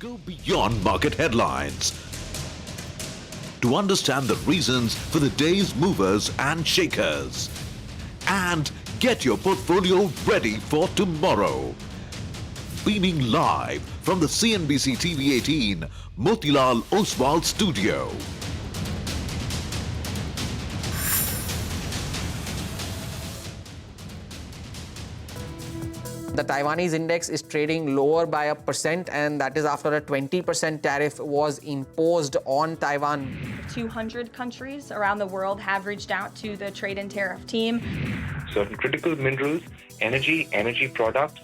Go beyond market headlines to understand the reasons for the day's movers and shakers. And get your portfolio ready for tomorrow. Beaming live from the CNBC-TV18 Motilal Oswal studio. The Taiwanese index is trading lower by 1%, and that is after a 20% tariff was imposed on Taiwan. 200 countries around the world have reached out to the trade and tariff team. Certain critical minerals, energy products,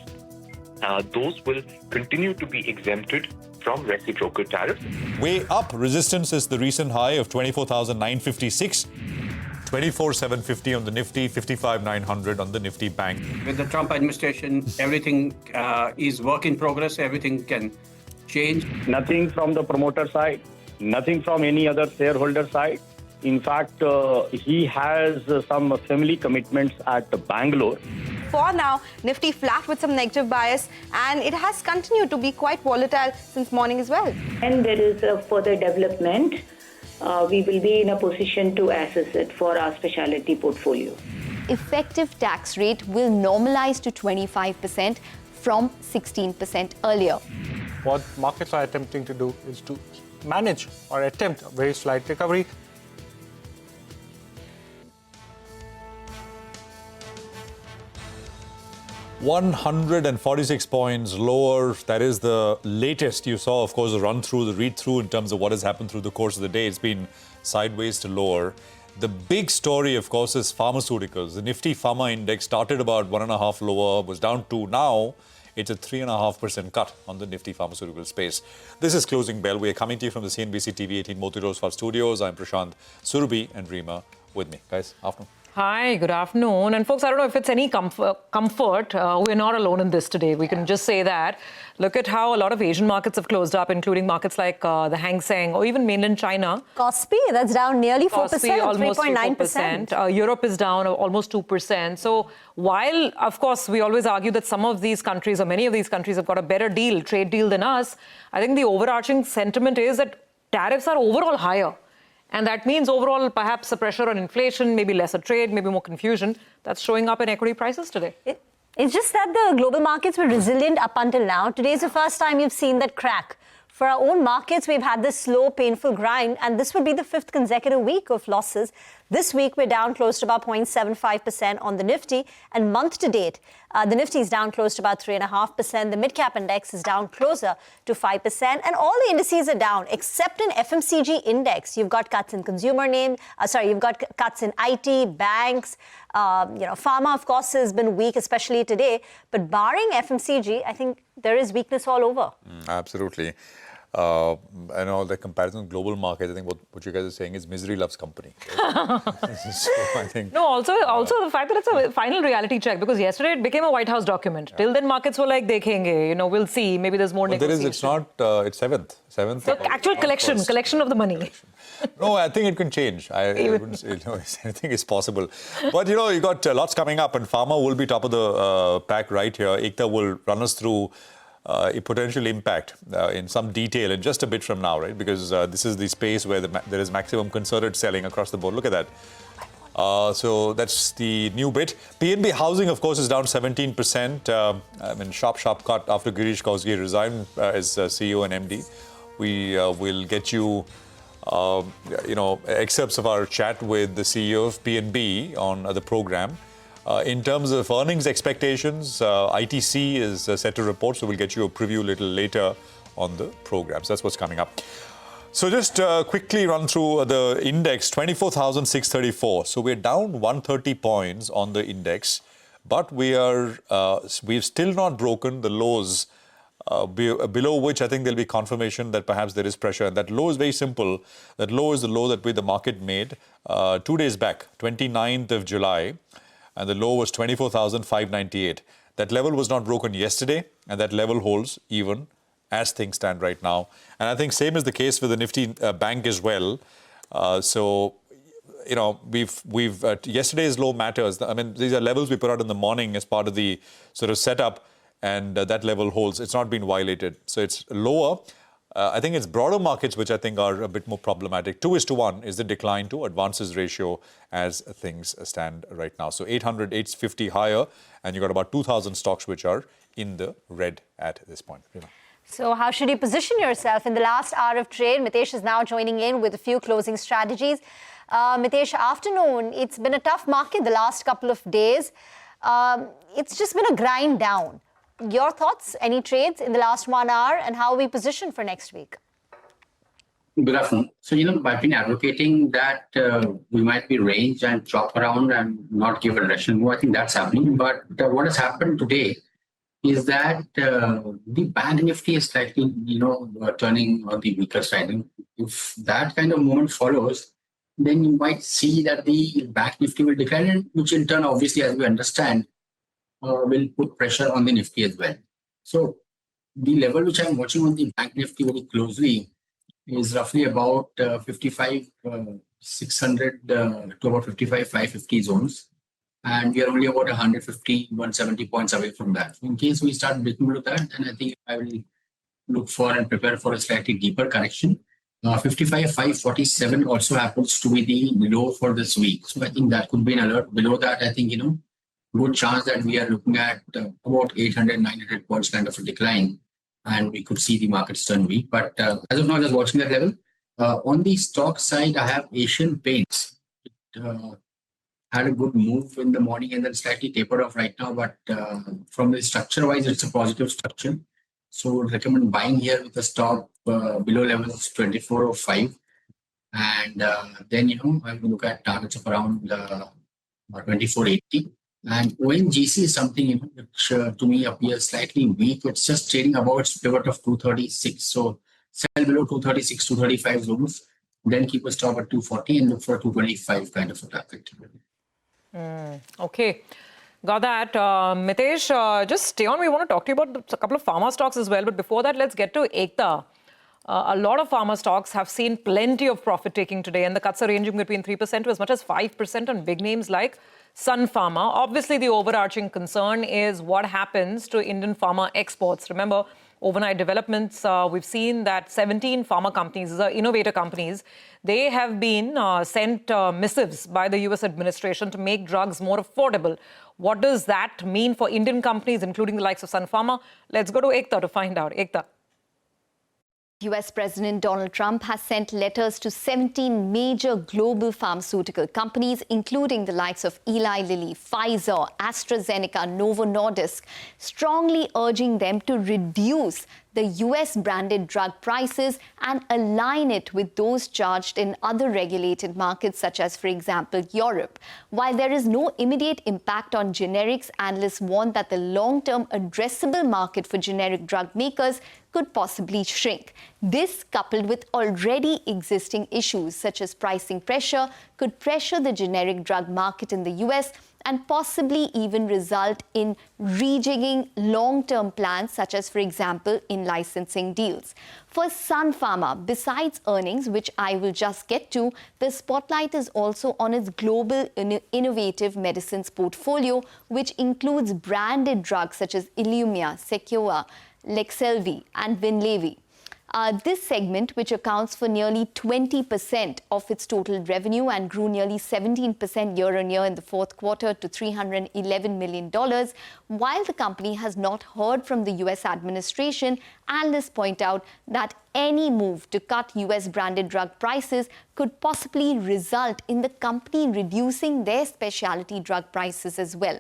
those will continue to be exempted from reciprocal tariffs. Way up, resistance is the recent high of 24,956. 24,750 on the Nifty, 55,900 on the Nifty Bank. With the Trump administration, everything is work in progress. Everything can change. Nothing from the promoter side, nothing from any other shareholder side. In fact, he has some family commitments at Bangalore. For now, Nifty flat with some negative bias, and it has continued to be quite volatile since morning as well. And there is a further development. We will be in a position to assess it for our specialty portfolio. Effective tax rate will normalize to 25% from 16% earlier. What markets are attempting to do is to manage or attempt a very slight recovery. $146 points lower. That is the latest. You saw, of course, the run-through, the read-through in terms of what has happened through the course of the day. It's been sideways to lower. The big story, of course, is pharmaceuticals. The Nifty Pharma index started about 1.5 lower, was down 2. Now, it's a 3.5% cut on the Nifty pharmaceutical space. This is Closing Bell. We are coming to you from the CNBC-TV18 Motilal Oswal studios. I'm Prashant, Surabhi and Reema with me. Guys, afternoon. Hi, good afternoon. And folks, I don't know if it's any comfort. We're not alone in this today. We can just say that. Look at how a lot of Asian markets have closed up, including markets like the Hang Seng or even mainland China. Kospi, that's down nearly 4%, Kospi, almost 3.9%. Europe is down almost 2%. So while, of course, we always argue that some of these countries or many of these countries have got a better deal, trade deal than us, I think the overarching sentiment is that tariffs are overall higher. And that means overall, perhaps a pressure on inflation, maybe lesser trade, maybe more confusion. That's showing up in equity prices today. It's just that the global markets were resilient up until now. Today is the first time you've seen that crack. For our own markets, we've had this slow, painful grind, and this would be the 5th consecutive week of losses. This week, we're down close to about 0.75% on the Nifty, and month to date, the Nifty is down close to about 3.5%. The mid-cap index is down closer to 5%, and all the indices are down, except in FMCG index. You've got cuts in consumer name, you've got cuts in IT, banks, Pharma, of course, has been weak, especially today. But barring FMCG, I think there is weakness all over. Absolutely. I know the comparison with global markets, I think what you guys are saying is misery loves company. Right? So I think, no, also the fact that it's a final reality check, because yesterday it became a White House document. Till then, markets were like, dekhenge, we'll see. Maybe there's more negotiation. It's not, it's 7th. So actual collection of the money. No, I think it can change. I wouldn't say, anything is possible. But, you got lots coming up, and Pharma will be top of the pack right here. Ekta will run us through a potential impact in some detail in just a bit from now, right? Because this is the space where there is maximum concerted selling across the board. Look at that. So that's the new bit. PNB Housing, of course, is down 17%. I mean, sharp cut after Girish Kousgi resigned as CEO and MD. We will get you, excerpts of our chat with the CEO of PNB on the program. In terms of earnings expectations, ITC is set to report, so we'll get you a preview a little later on the program. So that's what's coming up. So just quickly run through the index, 24,634. So we're down 130 points on the index, but we've still not broken the lows below which I think there'll be confirmation that perhaps there is pressure. And that low is very simple. That low is the low that the market made 2 days back, 29th of July. And the low was 24,598. That level was not broken yesterday, and that level holds even as things stand right now. And I think same is the case with the Nifty bank as well. We've yesterday's low matters. I mean, these are levels we put out in the morning as part of the sort of setup, and that level holds. It's not been violated. So it's lower. I think it's broader markets which I think are a bit more problematic. 2:1 is the decline to advances ratio as things stand right now. So 800, 850 higher, and you've got about 2,000 stocks which are in the red at this point. So how should you position yourself in the last hour of trade? Mitesh is now joining in with a few closing strategies. Mitesh, afternoon, it's been a tough market the last couple of days. It's just been a grind down. Your thoughts, any trades in the last 1 hour, and how are we positioned for next week? Good afternoon. So, I've been advocating that we might be range and chop around and not give a direction move. I think that's happening. But what has happened today is that the bank nifty is slightly, turning on the weaker side. And if that kind of movement follows, then you might see that the bank nifty will decline, which in turn, obviously, as we understand, will put pressure on the nifty as well. So the level which I'm watching on the bank nifty very closely is roughly about 55,600 to about 55,550 zones. And we are only about 150, 170 points away from that. So in case we start breaking below that, then I think I will look for and prepare for a slightly deeper correction. 55,547 also happens to be the low for this week. So I think that could be an alert. Below that, I think, good chance that we are looking at about 800, 900 points kind of a decline. And we could see the markets turn weak. But as of now, just watching that level. On the stock side, I have Asian Paints. Had a good move in the morning and then slightly tapered off right now. But from the structure-wise, it's a positive structure. So I would recommend buying here with a stop below levels 2405. And then, I will look at targets of around 2480. And ONGC is something which to me appears slightly weak. It's just trading about its pivot of 236. So sell below 236, 235 zones. Then keep a stop at 240 and look for 225 kind of a target. Okay. Got that. Mitesh, just stay on. We want to talk to you about a couple of pharma stocks as well. But before that, let's get to Ekta. A lot of pharma stocks have seen plenty of profit taking today, and the cuts are ranging between 3% to as much as 5% on big names like Sun Pharma. Obviously, the overarching concern is what happens to Indian pharma exports. Remember, overnight developments, we've seen that 17 pharma companies, these are innovator companies, they have been sent missives by the US administration to make drugs more affordable. What does that mean for Indian companies, including the likes of Sun Pharma? Let's go to Ekta to find out. Ekta. US President Donald Trump has sent letters to 17 major global pharmaceutical companies, including the likes of Eli Lilly, Pfizer, AstraZeneca, Novo Nordisk, strongly urging them to reduce the US branded drug prices and align it with those charged in other regulated markets such as, for example, Europe. While there is no immediate impact on generics, analysts warn that the long-term addressable market for generic drug makers could possibly shrink. This, coupled with already existing issues such as pricing pressure, could pressure the generic drug market in the US and possibly even result in rejigging long-term plans, such as, for example, in licensing deals. For Sun Pharma, besides earnings, which I will just get to, the spotlight is also on its global innovative medicines portfolio, which includes branded drugs such as Ilumya, Sequoia, Lexelvi and Winlevi. This segment, which accounts for nearly 20% of its total revenue and grew nearly 17% year-on-year in the fourth quarter to $311 million, while the company has not heard from the US administration, analysts point out that any move to cut US branded drug prices could possibly result in the company reducing their specialty drug prices as well.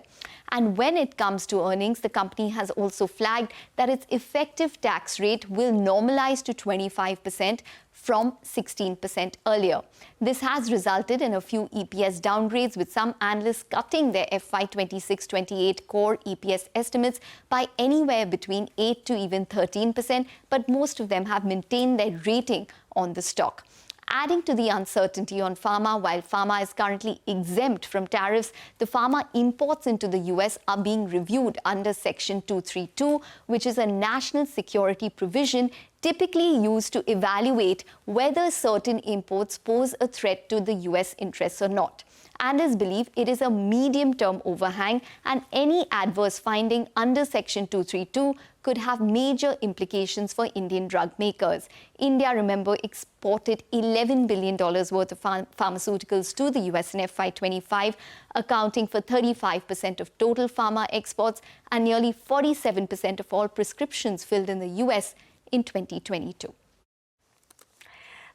And when it comes to earnings, the company has also flagged that its effective tax rate will normalize to 25% from 16% earlier. This has resulted in a few EPS downgrades, with some analysts cutting their FY 26-28 core EPS estimates by anywhere between 8 to even 13%, but most of them have maintained their rating on the stock. Adding to the uncertainty on pharma, while pharma is currently exempt from tariffs, the pharma imports into the US are being reviewed under Section 232, which is a national security provision typically used to evaluate whether certain imports pose a threat to the US interests or not. Analysts believe it is a medium-term overhang, and any adverse finding under Section 232 could have major implications for Indian drug makers. India, remember, exported $11 billion worth of pharmaceuticals to the US in FY25, accounting for 35% of total pharma exports and nearly 47% of all prescriptions filled in the US in 2022.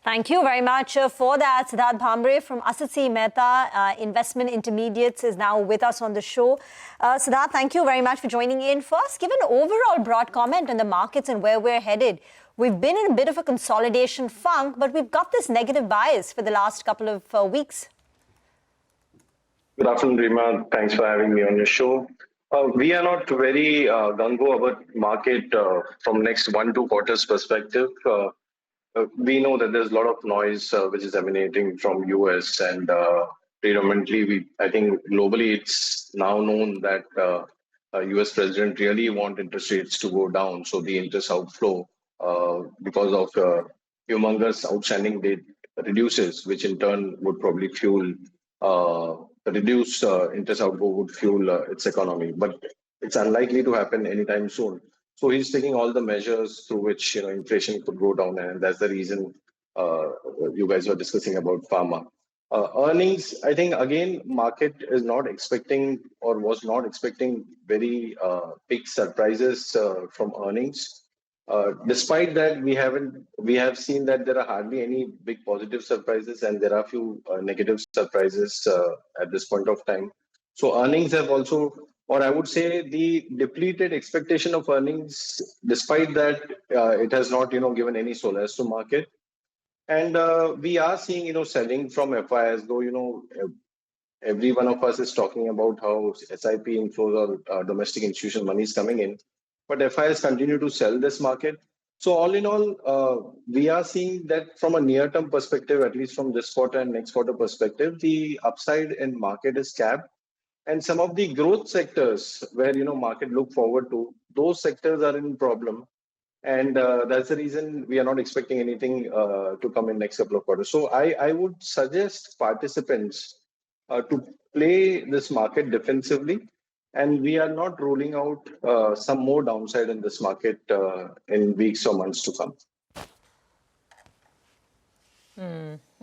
Thank you very much for that. Siddharth Bhambre from Asit C. Mehta Investment Intermediates is now with us on the show. Siddharth, thank you very much for joining in. First, give an overall broad comment on the markets and where we're headed. We've been in a bit of a consolidation funk, but we've got this negative bias for the last couple of weeks. Good afternoon, Rima. Thanks for having me on your show. We are not very gung-ho about market from next 1-2 quarters perspective. We know that there's a lot of noise which is emanating from US, and predominantly, I think globally it's now known that US president really want interest rates to go down. So the interest outflow because of humongous outstanding debt reduces, which in turn would probably fuel the reduced interest outflow would fuel its economy. But it's unlikely to happen anytime soon. So he's taking all the measures through which inflation could go down, and that's the reason you guys were discussing about pharma. Earnings, I think again, market is not expecting or was not expecting very big surprises from earnings. Despite that, we have seen that there are hardly any big positive surprises, and there are a few negative surprises at this point of time. So earnings have also, or I would say the depleted expectation of earnings, despite that, it has not, given any solace to market. And we are seeing, selling from FI, as though, every one of us is talking about how SIP inflows or domestic institutional money is coming in. But FIs continue to sell this market. So all in all, we are seeing that from a near-term perspective, at least from this quarter and next quarter perspective, the upside in market is capped. And some of the growth sectors where, market look forward to, those sectors are in problem. And that's the reason we are not expecting anything to come in next couple of quarters. So I would suggest participants to play this market defensively. And we are not ruling out some more downside in this market in weeks or months to come.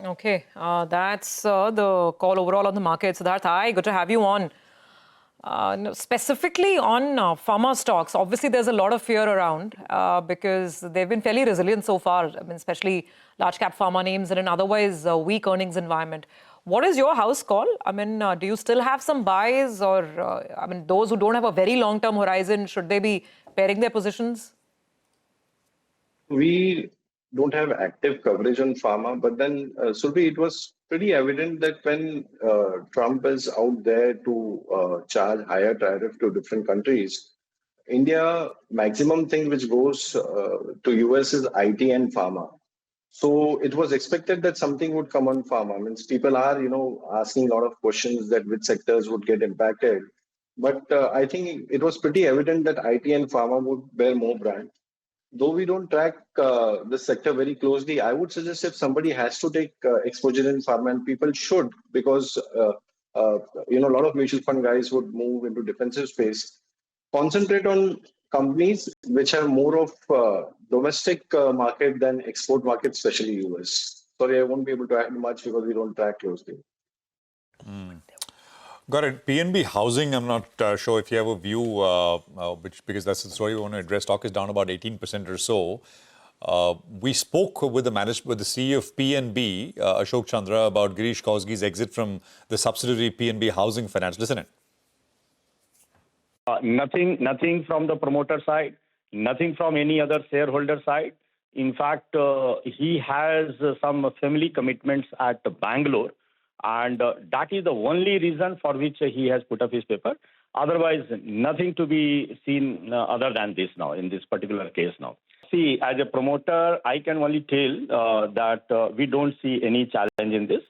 Okay, that's the call overall on the market. Siddharth, hi, good to have you on. Specifically on pharma stocks, obviously there's a lot of fear around because they've been fairly resilient so far, especially large cap pharma names in an otherwise weak earnings environment. What is your house call? Do you still have some buys, or those who don't have a very long-term horizon, should they be paring their positions? We don't have active coverage on pharma, but then, Surabhi, it was pretty evident that when Trump is out there to charge higher tariff to different countries, India, maximum thing which goes to US is IT and pharma. So it was expected that something would come on pharma. People are, asking a lot of questions that which sectors would get impacted. But I think it was pretty evident that IT and pharma would bear more brand. Though we don't track this sector very closely, I would suggest if somebody has to take exposure in pharma, and people should, because a lot of mutual fund guys would move into defensive space, concentrate on companies which have more of domestic market than export market, especially US. Sorry, I won't be able to add much because we don't track closely. Got it. PNB Housing, I'm not sure if you have a view, because that's the story we want to address. Stock is down about 18% or so. We spoke with the CEO of PNB, Ashok Chandra, about Girish Kousgi's exit from the subsidiary PNB Housing Finance. Listen in. Nothing from the promoter side, nothing from any other shareholder side. In fact, he has some family commitments at Bangalore, and that is the only reason for which he has put up his paper. Otherwise, nothing to be seen other than this now, in this particular case now. See, as a promoter, I can only tell that we don't see any challenge in this.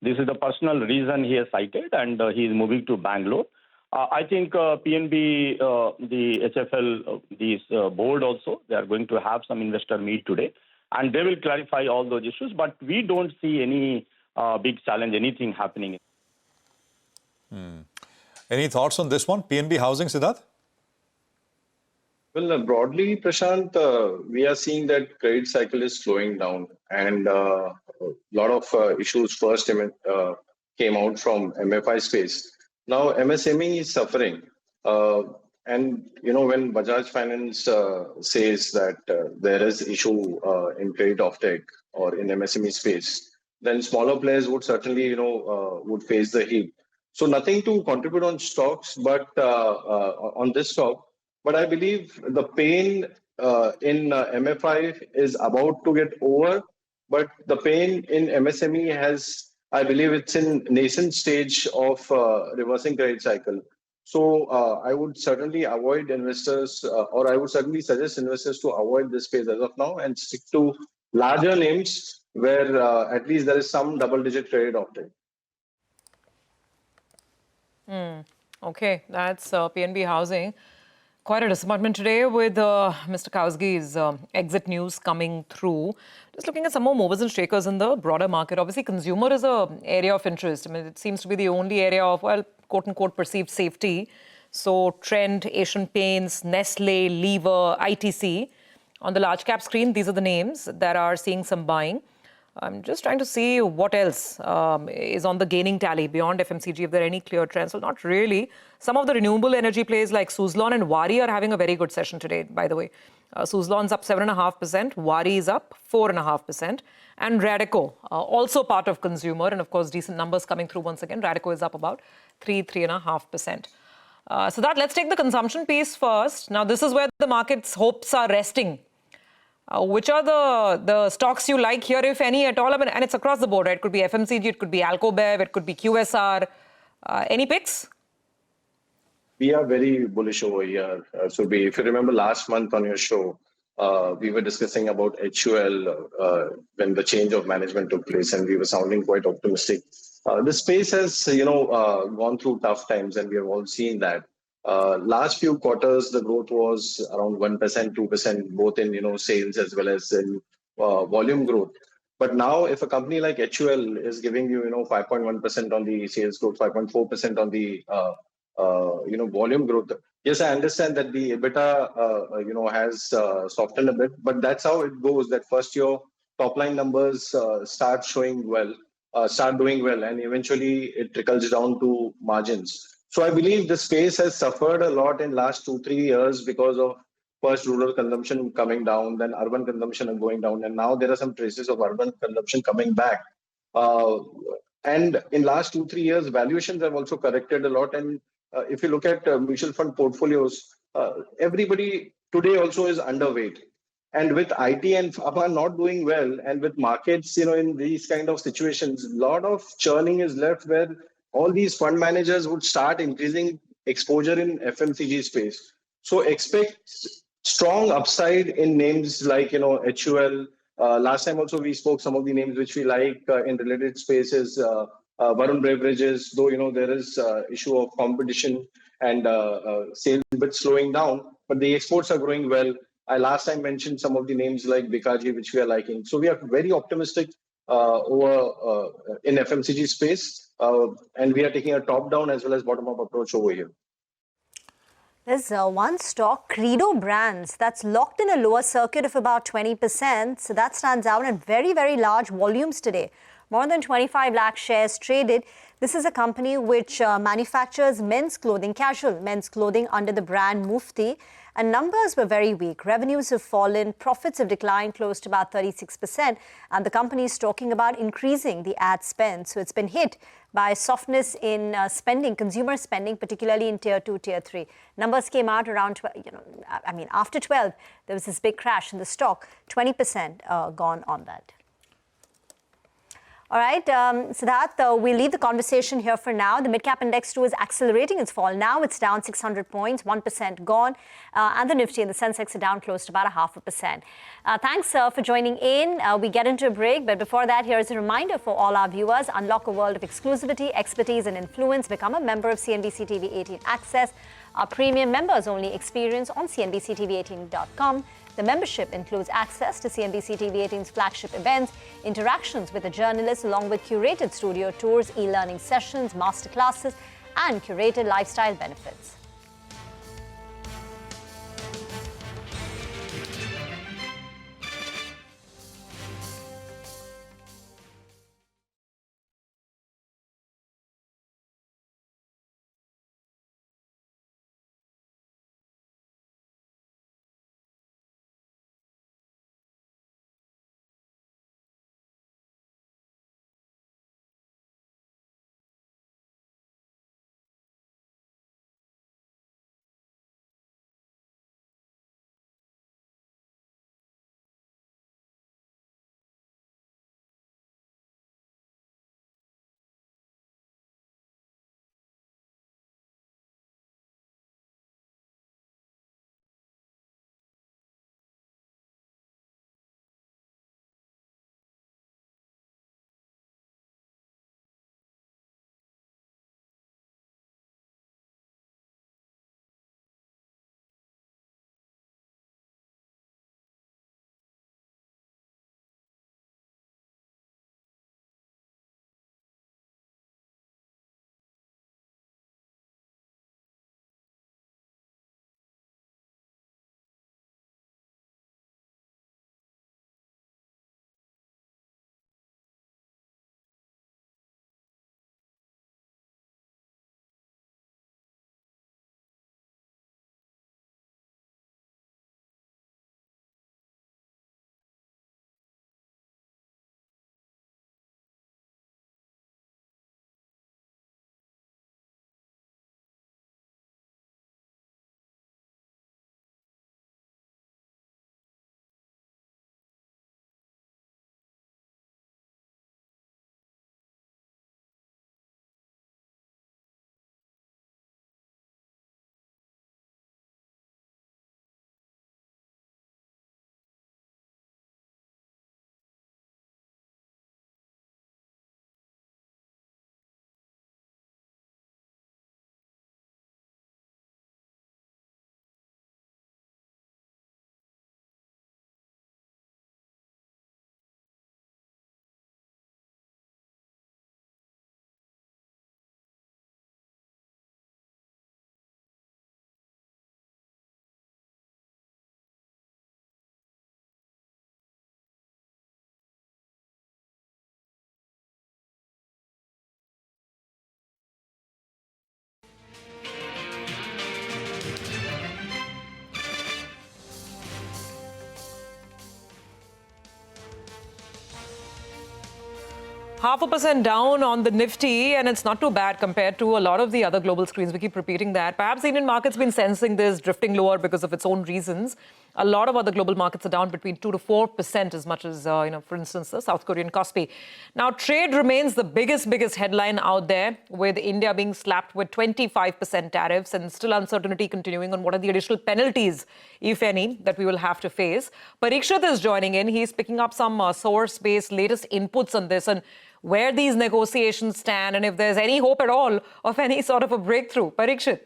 This is the personal reason he has cited, and he is moving to Bangalore. I think PNB, the HFL, this board also, they are going to have some investor meet today, and they will clarify all those issues. But we don't see any big challenge, anything happening. Any thoughts on this one? PNB Housing, Siddharth? Well, broadly, Prashant, we are seeing that credit cycle is slowing down, and a lot of issues first came out from MFI space. Now MSME is suffering, and when Bajaj Finance says that there is issue in credit offtake or in MSME space, then smaller players would certainly would face the heat. So nothing to contribute on stocks, but on this stock. But I believe the pain in MFI is about to get over, but the pain in MSME has, I believe it's in nascent stage of reversing credit cycle. So I would certainly avoid investors, or I would certainly suggest investors to avoid this space as of now and stick to larger names where at least there is some double-digit credit offtake. Okay, that's PNB Housing. Quite a disappointment today with Mr. Kausgi's exit news coming through. Just looking at some more movers and shakers in the broader market. Obviously, consumer is an area of interest. I mean, it seems to be the only area of, well, quote-unquote, perceived safety. So, Trent, Asian Paints, Nestle, Lever, ITC. On the large cap screen, these are the names that are seeing some buying. I'm just trying to see what else is on the gaining tally beyond FMCG, if there are any clear trends. Well, not really. Some of the renewable energy plays like Suzlon and Wari are having a very good session today, by the way. Suzlon's up 7.5%, Wari is up 4.5%, and Radico, also part of consumer, and of course, decent numbers coming through once again. Radico is up about 3.5%. So let's take the consumption piece first. Now, this is where the market's hopes are resting. Which are the stocks you like here, if any at all? I mean, and it's across the board, right? It could be FMCG, it could be Alcobev, it could be QSR. Any picks? We are very bullish over here. Subi, if you remember last month on your show, we were discussing about HUL when the change of management took place, and we were sounding quite optimistic. The space has, gone through tough times, and we have all seen that. Last few quarters, the growth was around 1%, 2%, both in sales as well as in volume growth. But now, if a company like HUL is giving you 5.1% on the sales growth, 5.4% on the volume growth, yes, I understand that the EBITDA has softened a bit, but that's how it goes. That first your top line numbers start doing well, and eventually it trickles down to margins. So I believe the space has suffered a lot in last 2-3 years because of first rural consumption coming down, then urban consumption going down, and now there are some traces of urban consumption coming back. And in last 2-3 years, valuations have also corrected a lot. And if you look at mutual fund portfolios, everybody today also is underweight. And with IT and Pharma not doing well, and with markets, in these kind of situations, a lot of churning is left where all these fund managers would start increasing exposure in FMCG space. So expect strong upside in names like, HUL. Last time also we spoke some of the names which we like in related spaces, Varun Beverages, though, there is issue of competition and sales a bit slowing down, but the exports are growing well. I last time mentioned some of the names like Bikaji, which we are liking. So we are very optimistic over in FMCG space. And we are taking a top-down as well as bottom-up approach over here. There's one stock, Credo Brands, that's locked in a lower circuit of about 20%. So that stands out in very, very large volumes today. More than 25 lakh shares traded. This is a company which manufactures men's clothing, casual men's clothing under the brand Mufti. And numbers were very weak. Revenues have fallen, profits have declined close to about 36%. And the company is talking about increasing the ad spend. So it's been hit by softness in spending, consumer spending, particularly in Tier 2, Tier 3. Numbers came out around, after 12, there was this big crash in the stock, 20% gone on that. All right, Siddharth, we'll leave the conversation here for now. The mid-cap index too is accelerating its fall. Now it's down 600 points, 1% gone. And the Nifty and the sensex are down close to about 0.5%. Thanks for joining in. We get into a break, but before that, here's a reminder for all our viewers. Unlock a world of exclusivity, expertise and influence. Become a member of CNBC-TV18 Access. Our premium members-only experience on CNBC-TV18.com. The membership includes access to CNBC-TV18's flagship events, interactions with the journalists, along with curated studio tours, e-learning sessions, masterclasses, and curated lifestyle benefits. Half a percent down on the Nifty, and it's not too bad compared to a lot of the other global screens. We keep repeating that. Perhaps the Indian market's been sensing this, drifting lower because of its own reasons. A lot of other global markets are down between 2 to 4%, as much as, for instance, the South Korean Kospi. Now, trade remains the biggest headline out there, with India being slapped with 25% tariffs and still uncertainty continuing on what are the additional penalties, if any, that we will have to face. Parikshit is joining in. He's picking up some source-based latest inputs on this and where these negotiations stand and if there's any hope at all of any sort of a breakthrough. Parikshit.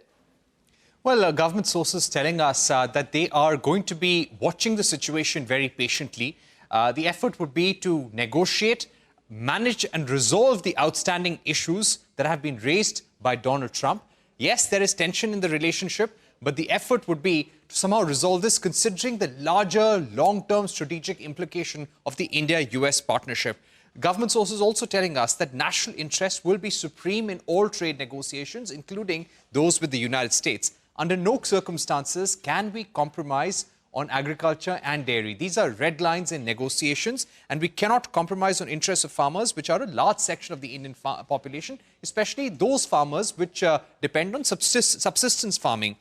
Well, government sources telling us that they are going to be watching the situation very patiently. The effort would be to negotiate, manage and resolve the outstanding issues that have been raised by Donald Trump. Yes, there is tension in the relationship, but the effort would be to somehow resolve this, considering the larger long-term strategic implication of the India-US partnership. Government sources also telling us that national interest will be supreme in all trade negotiations, including those with the United States. Under no circumstances can we compromise on agriculture and dairy. These are red lines in negotiations, and we cannot compromise on interests of farmers, which are a large section of the Indian population, especially those farmers which depend on subsistence farming.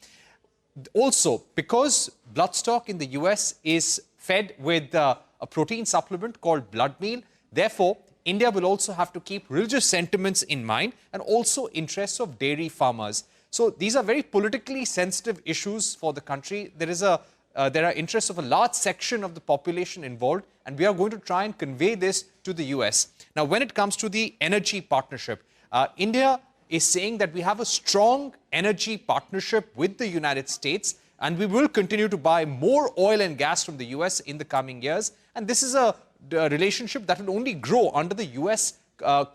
Also, because bloodstock in the US is fed with a protein supplement called blood meal, therefore, India will also have to keep religious sentiments in mind and also interests of dairy farmers. So these are very politically sensitive issues for the country. There are interests of a large section of the population involved, and we are going to try and convey this to the US. Now, when it comes to the energy partnership, India is saying that we have a strong energy partnership with the United States, and we will continue to buy more oil and gas from the US in the coming years. And this is a relationship that will only grow under the US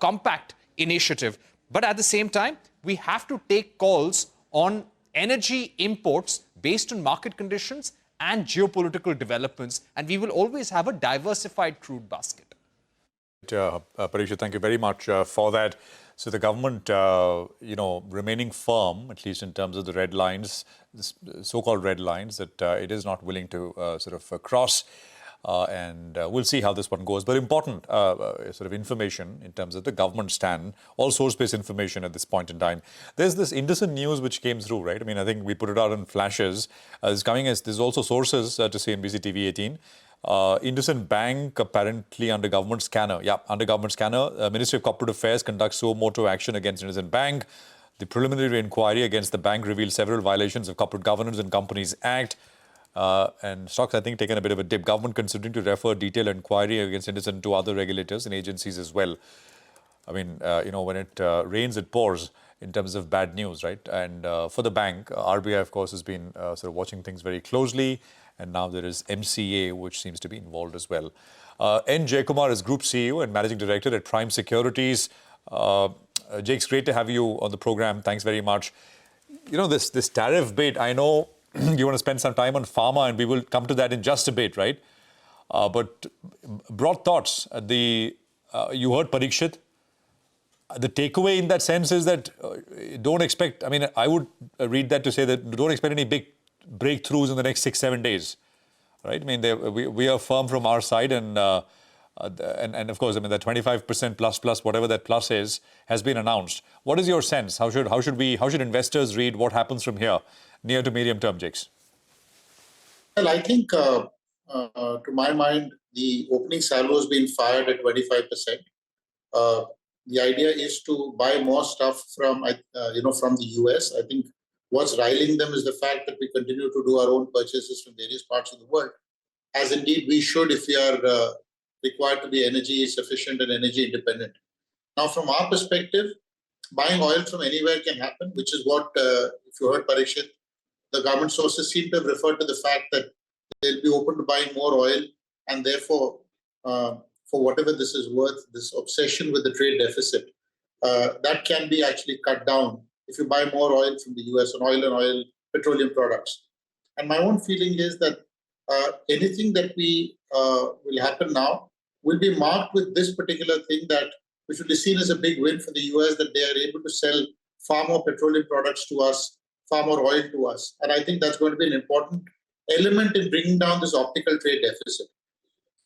Compact initiative. But at the same time, we have to take calls on energy imports based on market conditions and geopolitical developments, and we will always have a diversified crude basket. Parikshit, thank you very much for that. So the government, remaining firm, at least in terms of the red lines, so-called red lines, that it is not willing to cross. And we'll see how this one goes. But important sort of information in terms of the government stand, all source-based information at this point in time. There's this indices news which came through, right? I mean, I think we put it out in flashes. There's also sources to CNBC-TV18. IndusInd Bank apparently under government scanner. Yeah, under government scanner. Ministry of Corporate Affairs conducts suo motu action against IndusInd Bank. The preliminary inquiry against the bank revealed several violations of Corporate Governance and Companies Act. And stocks, I think, taken a bit of a dip. Government considering to refer detailed inquiry against IndusInd to other regulators and agencies as well. I mean, when it rains, it pours in terms of bad news, right? And for the bank, RBI, of course, has been sort of watching things very closely. And now there is MCA, which seems to be involved as well. N. Jaykumar is Group CEO and Managing Director at Prime Securities. Jake, it's great to have you on the program. Thanks very much. This tariff bit, I know you want to spend some time on Pharma, and we will come to that in just a bit, right? But broad thoughts. You heard Parikshit. The takeaway in that sense is that don't expect, I mean, I would read that to say that don't expect any big breakthroughs in the next 6-7 days, right? I mean, we are firm from our side, and of course, I mean, the 25% plus whatever that plus is has been announced. What is your sense? How should investors read what happens from here, near to medium term, Jakes? Well, I think to my mind, the opening salvo has been fired at 25%. The idea is to buy more stuff from from the US. I think what's riling them is the fact that we continue to do our own purchases from various parts of the world, as indeed we should if we are required to be energy sufficient and energy independent. Now, from our perspective, buying oil from anywhere can happen, which is what, if you heard Parikshit, the government sources seem to have referred to the fact that they'll be open to buying more oil, and therefore, for whatever this is worth, this obsession with the trade deficit, that can be actually cut down if you buy more oil from the US on oil and oil petroleum products. And my own feeling is that anything that will happen now will be marked with this particular thing, that which will be seen as a big win for the US, that they are able to sell far more petroleum products to us, far more oil to us. And I think that's going to be an important element in bringing down this optical trade deficit.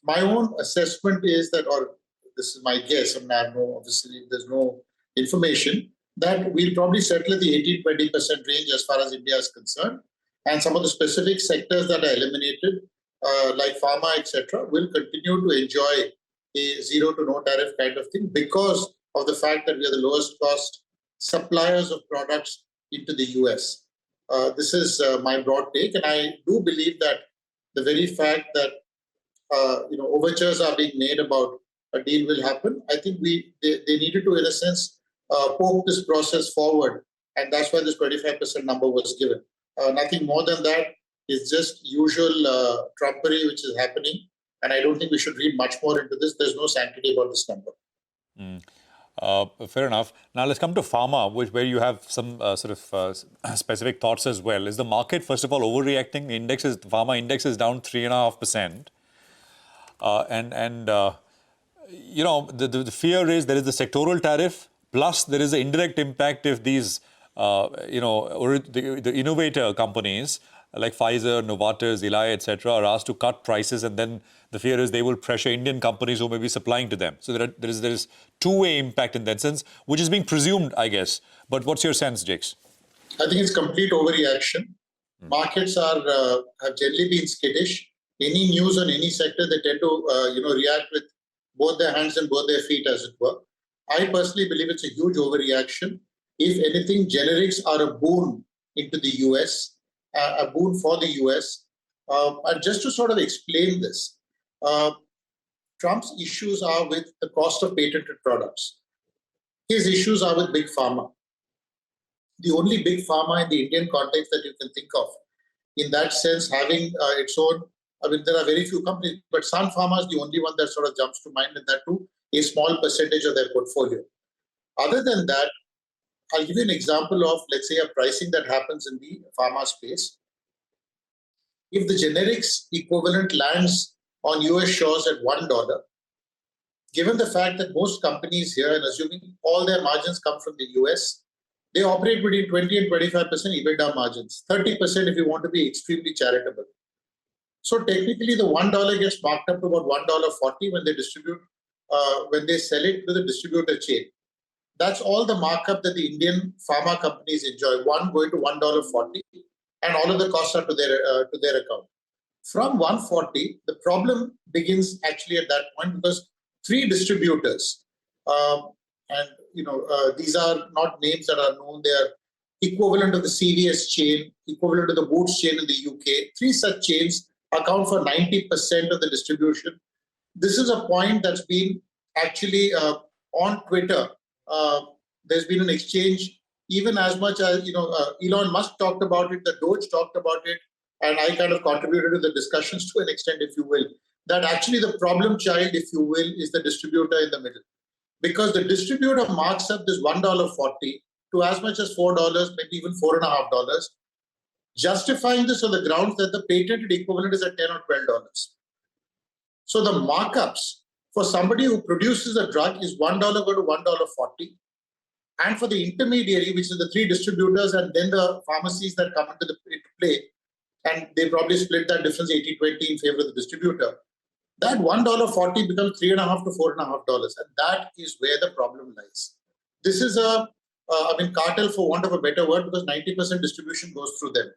My own assessment is that, or this is my guess, and obviously there's no information, that we'll probably settle at the 18-20% range as far as India is concerned. And some of the specific sectors that are eliminated, like pharma, etc., will continue to enjoy a zero to no tariff kind of thing because of the fact that we are the lowest cost suppliers of products into the US. This is my broad take, and I do believe that the very fact that overtures are being made about a deal will happen. I think they needed to, in a sense, poke this process forward, and that's why this 25% number was given. Nothing more than that. It's just usual trumpery which is happening, and I don't think we should read much more into this. There's no sanctity about this number. Fair enough. Now let's come to Pharma, where you have some specific thoughts as well. Is the market, first of all, overreacting? The Pharma index is down 3.5%. The fear is there is the sectoral tariff, plus there is the indirect impact if these, the innovator companies like Pfizer, Novartis, Eli, etc., are asked to cut prices, and then the fear is they will pressure Indian companies who may be supplying to them. So there is two-way impact in that sense, which is being presumed, I guess. But what's your sense, Jakes? I think it's complete overreaction. Markets have generally been skittish. Any news on any sector, they tend to react with both their hands and both their feet, as it were. I personally believe it's a huge overreaction. If anything, generics are a boon into the US, a boon for the US. And just to sort of explain this, Trump's issues are with the cost of patented products. His issues are with big pharma. The only big pharma in the Indian context that you can think of, in that sense, having its own, I mean, there are very few companies, but Sun Pharma is the only one that sort of jumps to mind, and that too, a small percentage of their portfolio. Other than that, I'll give you an example of, let's say, a pricing that happens in the pharma space. If the generics equivalent lands on US shores at $1, given the fact that most companies here, and assuming all their margins come from the US, they operate between 20 and 25% EBITDA margins, 30% if you want to be extremely charitable. So technically, the $1 gets marked up to about $1.40 when they distribute, when they sell it to the distributor chain. That's all the markup that the Indian pharma companies enjoy. One going to $1.40, and all of the costs are to their account. From 140, the problem begins actually at that point because three distributors, and these are not names that are known. They are equivalent of the CVS chain, equivalent to the Boots chain in the UK. Three such chains account for 90% of the distribution. This is a point that's been actually on Twitter. There's been an exchange, even as much as Elon Musk talked about it, the Doge talked about it, and I kind of contributed to the discussions to an extent, if you will, that actually the problem child, if you will, is the distributor in the middle. Because the distributor marks up this $1.40 to as much as $4, maybe even $4.50, justifying this on the grounds that the patented equivalent is at $10 or $12. So the markups for somebody who produces a drug is $1 go to $1.40. And for the intermediary, which is the three distributors and then the pharmacies that come into play, and they probably split that difference 80-20 in favor of the distributor, that $1.40 becomes $3.50 to $4.50. And that is where the problem lies. This is a cartel, for want of a better word, because 90% distribution goes through them.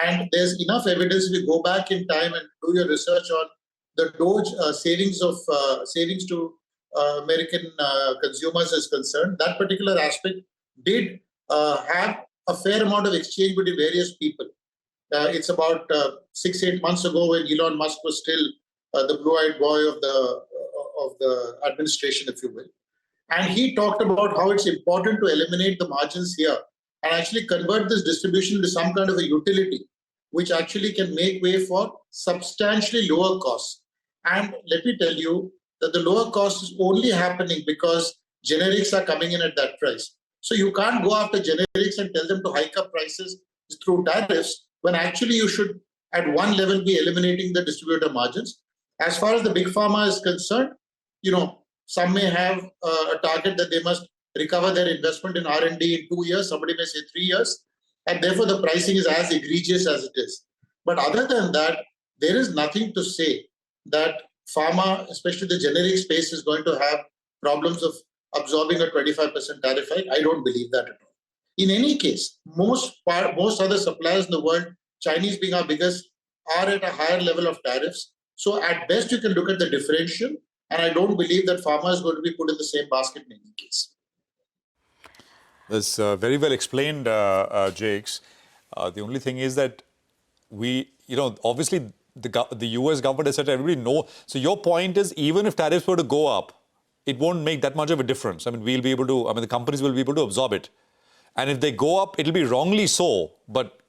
And there's enough evidence if you go back in time and do your research on the Doge savings to American consumers is concerned. That particular aspect did have a fair amount of exchange between various people. It's about 6-8 months ago when Elon Musk was still the blue-eyed boy of the administration, if you will. And he talked about how it's important to eliminate the margins here and actually convert this distribution to some kind of a utility, which actually can make way for substantially lower costs. And let me tell you that the lower cost is only happening because generics are coming in at that price. So you can't go after generics and tell them to hike up prices through tariffs when actually you should, at one level, be eliminating the distributor margins. As far as the big pharma is concerned, some may have a target that they must recover their investment in R&D in 2 years. Somebody may say 3 years. And therefore, the pricing is as egregious as it is. But other than that, there is nothing to say that pharma, especially the generic space, is going to have problems of absorbing a 25% tariff hike. I don't believe that at all. In any case, most other suppliers in the world, Chinese being our biggest, are at a higher level of tariffs. So at best, you can look at the differential. And I don't believe that pharma is going to be put in the same basket in any case. That's very well explained, Jakes. The only thing is that obviously the US government has said everybody know. So your point is, even if tariffs were to go up, it won't make that much of a difference. We'll be able to, the companies will be able to absorb it. And if they go up, it'll be wrongly so. But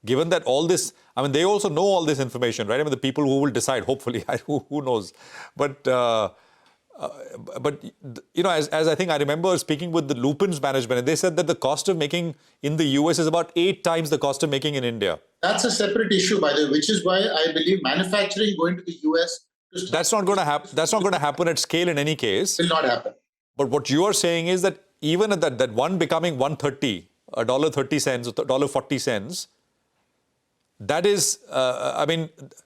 given that all this, they also know all this information, right? The people who will decide, hopefully, who knows. But as I think I remember speaking with the Lupin's management, and they said that the cost of making in the US is about 8 times the cost of making in India. That's a separate issue, by the way, which is why I believe manufacturing going to the US... That's not going to happen. That's not going to happen at scale in any case. Will not happen. But what you are saying is that even at that one becoming $1.30, $1.30 or $1.40, that is,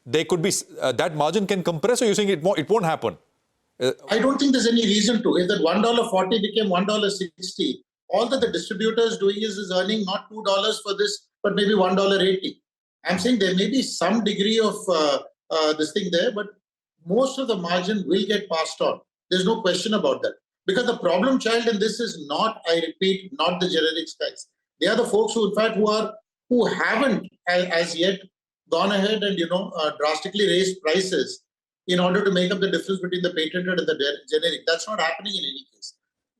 they could be, that margin can compress, or you're saying it won't happen? I don't think there's any reason to. If that $1.40 became $1.60, all that the distributor is doing is earning not $2 for this, but maybe $1.80. I'm saying there may be some degree of this thing there, but most of the margin will get passed on. There's no question about that. Because the problem child in this is not, I repeat, not the generics guys. They are the folks who, in fact, who haven't as yet gone ahead and, drastically raised prices in order to make up the difference between the patented and the generic. That's not happening in any case.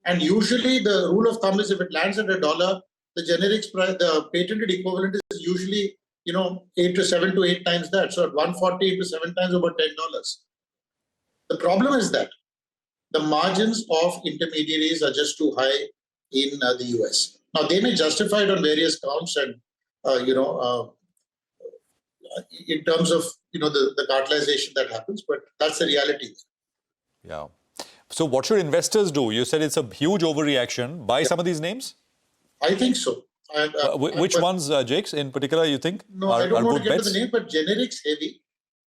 And usually the rule of thumb is if it lands at $1, the generics price, the patented equivalent is usually, 7 to 8 times that. So at 140 into 7 times, about $10. The problem is that the margins of intermediaries are just too high in the US. Now, they may justify it on various counts and, in terms of, the cartelization that happens, but that's the reality. Yeah. So what should investors do? You said it's a huge overreaction. Buy some of these names? I think so. Which ones, Jakes, in particular, you think I don't want to get bets? to the name, but generics heavy.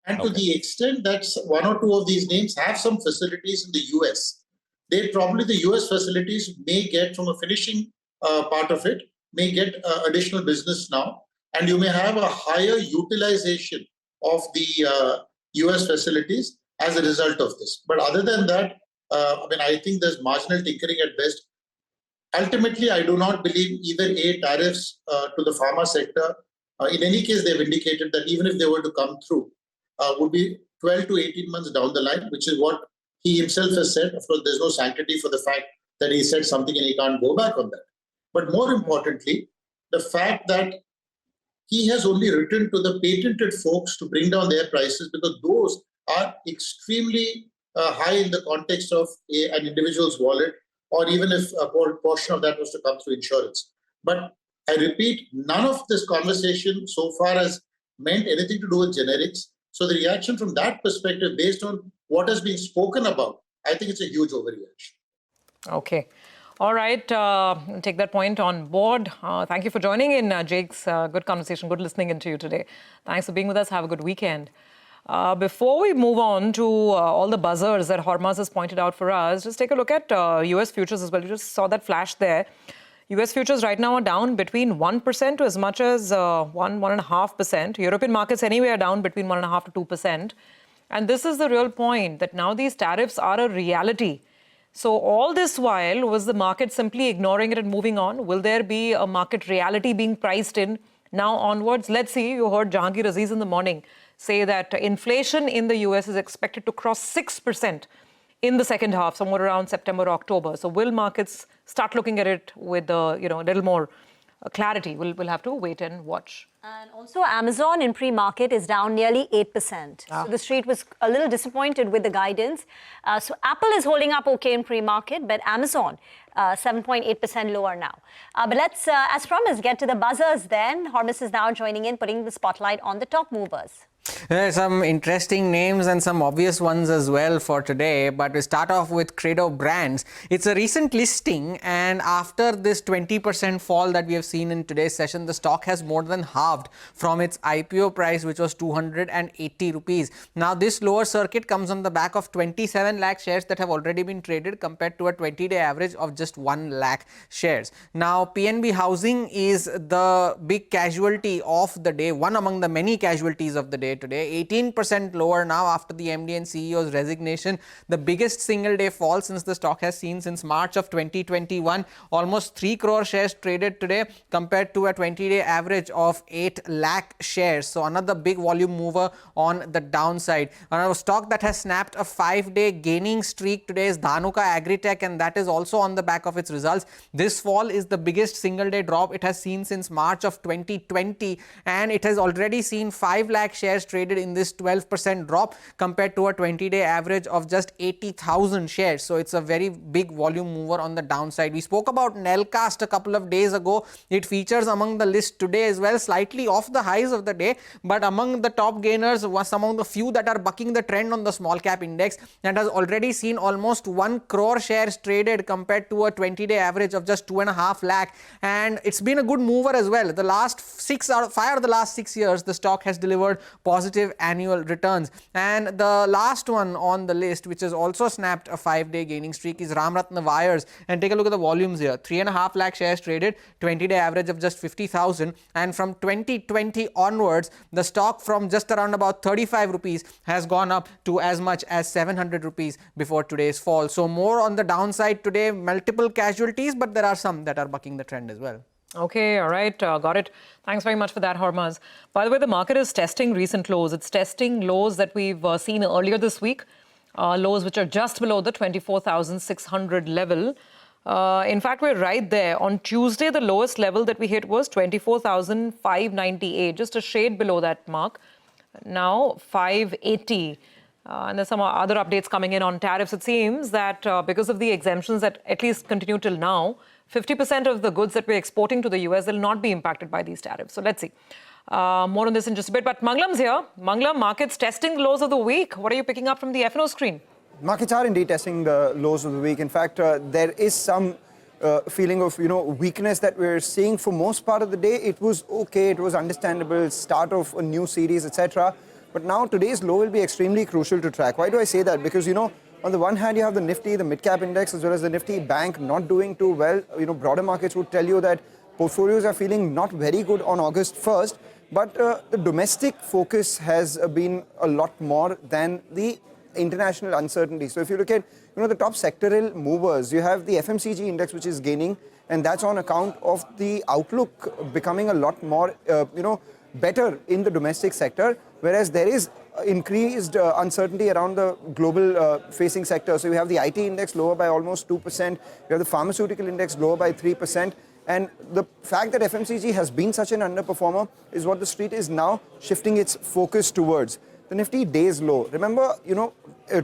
And to Okay. the extent that one or two of these names have some facilities in the US, the US facilities may get from a finishing part of it, may get additional business now. And you may have a higher utilization of the US facilities as a result of this. But other than that, I think there's marginal tinkering at best. Ultimately, I do not believe either tariffs to the pharma sector. In any case, they've indicated that even if they were to come through, would be 12 to 18 months down the line, which is what he himself has said. Of course, there's no sanctity for the fact that he said something and he can't go back on that. But more importantly, the fact that he has only written to the patented folks to bring down their prices because those are extremely high in the context of an individual's wallet, or even if a portion of that was to come through insurance. But I repeat, none of this conversation so far has meant anything to do with generics. So the reaction from that perspective, based on what has been spoken about, I think it's a huge overreaction. Okay. All right. Take that point on board. Thank you for joining in, Jake's. Good conversation. Good listening into you today. Thanks for being with us. Have a good weekend. Before we move on to all the buzzers that Hormaz has pointed out for us, just take a look at US futures as well. You just saw that flash there. US futures right now are down between 1% to as much as 1.5%. European markets anyway are down between 1.5% to 2%. And this is the real point, that now these tariffs are a reality. So all this while, was the market simply ignoring it and moving on? Will there be a market reality being priced in now onwards? Let's see. You heard Jahangir Aziz in the morning say that inflation in the US is expected to cross 6% in the second half, somewhere around September, October. So will markets start looking at it with a little more clarity? We'll have to wait and watch. And also Amazon in pre-market is down nearly 8%. So the street was a little disappointed with the guidance. So Apple is holding up okay in pre-market, but Amazon 7.8% lower now. But let's, as promised, get to the buzzers then. Hormuz is now joining in, putting the spotlight on the top movers. There are some interesting names and some obvious ones as well for today, but we start off with Credo Brands. It's a recent listing, and after this 20% fall that we have seen in today's session, the stock has more than halved from its IPO price, which was 280 rupees. Now, this lower circuit comes on the back of 27 lakh shares that have already been traded compared to a 20-day average of just 1 lakh shares. Now, PNB Housing is the big casualty of the day, one among the many casualties of the day today. 18% lower now after the MD and CEO's resignation. The biggest single day fall since the stock has seen since March of 2021. Almost 3 crore shares traded today compared to a 20-day average of 8 lakh shares. So another big volume mover on the downside. Another stock that has snapped a 5-day gaining streak today is Dhanuka Agritech, and that is also on the back of its results. This fall is the biggest single day drop it has seen since March of 2020, and it has already seen 5 lakh shares traded in this 12% drop compared to a 20-day average of just 80,000 shares. So it's a very big volume mover on the downside. We spoke about Nelcast a couple of days ago. It features among the list today as well, slightly off the highs of the day, but among the top gainers was among the few that are bucking the trend on the small cap index, and has already seen almost 1 crore shares traded compared to a 20-day average of just 2.5 lakh. And it's been a good mover as well. The last 5 of the last 6 years, the stock has delivered positive annual returns. And the last one on the list, which has also snapped a 5-day gaining streak, is Ramratna Wires. And take a look at the volumes here. 3.5 lakh shares traded, 20-day average of just 50,000. And from 2020 onwards, the stock from just around about 35 rupees has gone up to as much as 700 rupees before today's fall. So more on the downside today, multiple casualties, but there are some that are bucking the trend as well. Okay, all right, got it. Thanks very much for that, Hormaz. By the way, the market is testing recent lows. It's testing lows that we've seen earlier this week, lows which are just below the 24,600 level. In fact, we're right there. On Tuesday, the lowest level that we hit was 24,598, just a shade below that mark. Now, 580. And there's some other updates coming in on tariffs. It seems that because of the exemptions that at least continue till now, 50% of the goods that we're exporting to the US will not be impacted by these tariffs. So let's see. More on this in just a bit. But Manglam's here. Manglam, markets testing the lows of the week. What are you picking up from the FNO screen? Markets are indeed testing the lows of the week. In fact, there is some feeling of weakness that we're seeing for most part of the day. It was okay. It was understandable. Start of a new series, etc. But now today's low will be extremely crucial to track. Why do I say that? Because, on the one hand, you have the Nifty, the mid-cap index, as well as the Nifty bank not doing too well. Broader markets would tell you that portfolios are feeling not very good on August 1st. But the domestic focus has been a lot more than the international uncertainty. So if you look at, the top sectoral movers, you have the FMCG index, which is gaining, and that's on account of the outlook becoming a lot more, better in the domestic sector, whereas there is increased uncertainty around the global facing sector. So you have the IT index lower by almost 2%, you have the pharmaceutical index lower by 3%, and the fact that FMCG has been such an underperformer is what the street is now shifting its focus towards. The Nifty days low. Remember,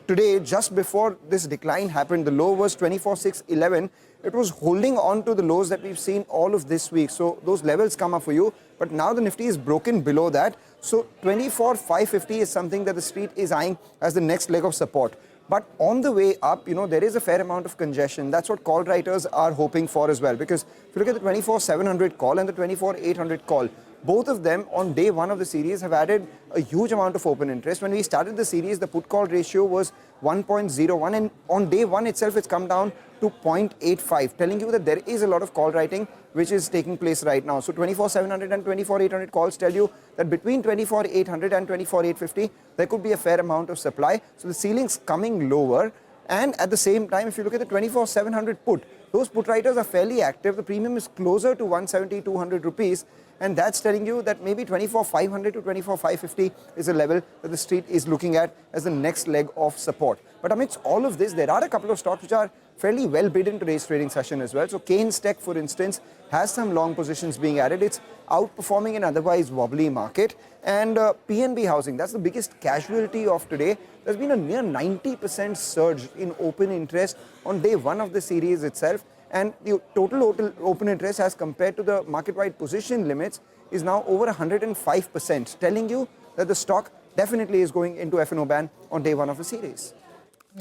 today, just before this decline happened, the low was 24,611. It was holding on to the lows that we've seen all of this week. So those levels come up for you. But now the Nifty is broken below that. So 24,550 is something that the street is eyeing as the next leg of support. But on the way up, there is a fair amount of congestion. That's what call writers are hoping for as well. Because if you look at the 24,700 call and the 24,800 call, both of them on day one of the series have added a huge amount of open interest. When we started the series, the put call ratio was 1.01, and on day one itself, it's come down to 0.85, telling you that there is a lot of call writing which is taking place right now. So 24,700 and 24,800 calls tell you that between 24,800 and 24,850, there could be a fair amount of supply. So the ceiling's coming lower. And at the same time, if you look at the 24,700 put, those put writers are fairly active. The premium is closer to 170, 200 rupees. And that's telling you that maybe 24,500 to 24,550 is a level that the street is looking at as the next leg of support. But amidst all of this, there are a couple of stocks which are fairly well bid in today's trading session as well. So Keynes Tech, for instance, has some long positions being added. It's outperforming an otherwise wobbly market. And PNB Housing, that's the biggest casualty of today. There's been a near 90% surge in open interest on day one of the series itself. And the total open interest as compared to the market-wide position limits is now over 105%, telling you that the stock definitely is going into FNO ban on day one of the series.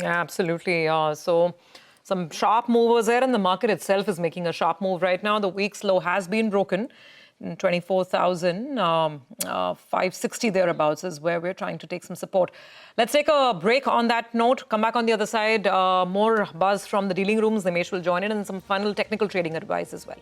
Yeah, absolutely. So some sharp movers there, and the market itself is making a sharp move right now. The week's low has been broken. 24,560 thereabouts is where we're trying to take some support. Let's take a break on that note. Come back on the other side. More buzz from the dealing rooms. Nimesh will join in, and some final technical trading advice as well.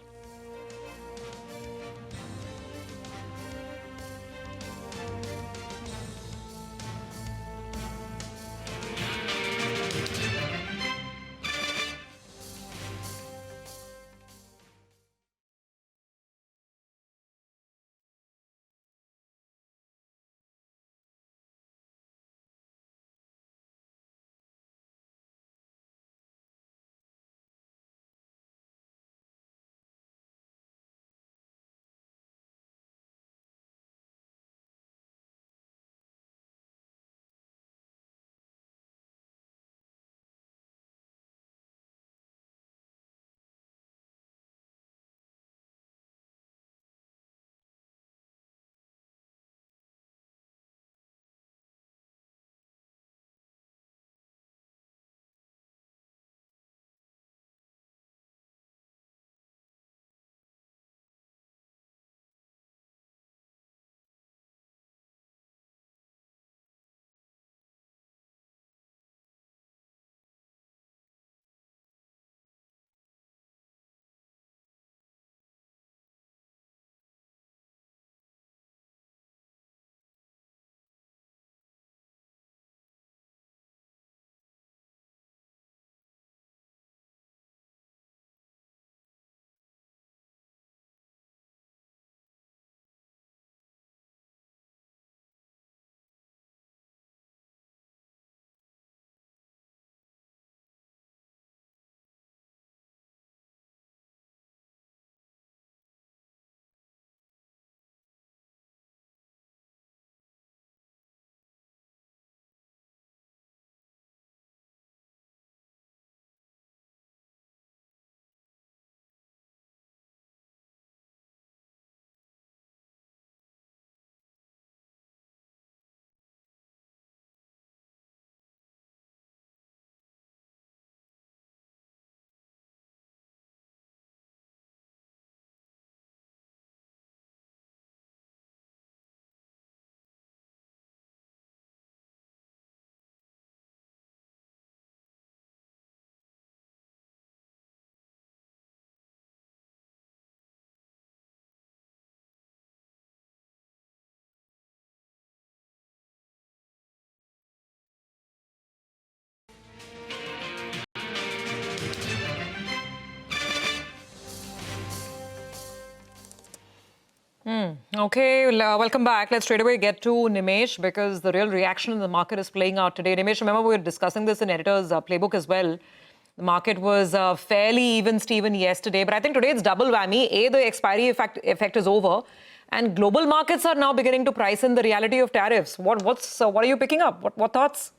Okay, welcome back. Let's straight away get to Nimesh because the real reaction in the market is playing out today. Nimesh, remember we were discussing this in Editor's Playbook as well. The market was fairly even Steven yesterday, but I think today it's double whammy. A, the expiry effect is over, and global markets are now beginning to price in the reality of tariffs. What are you picking up? What thoughts?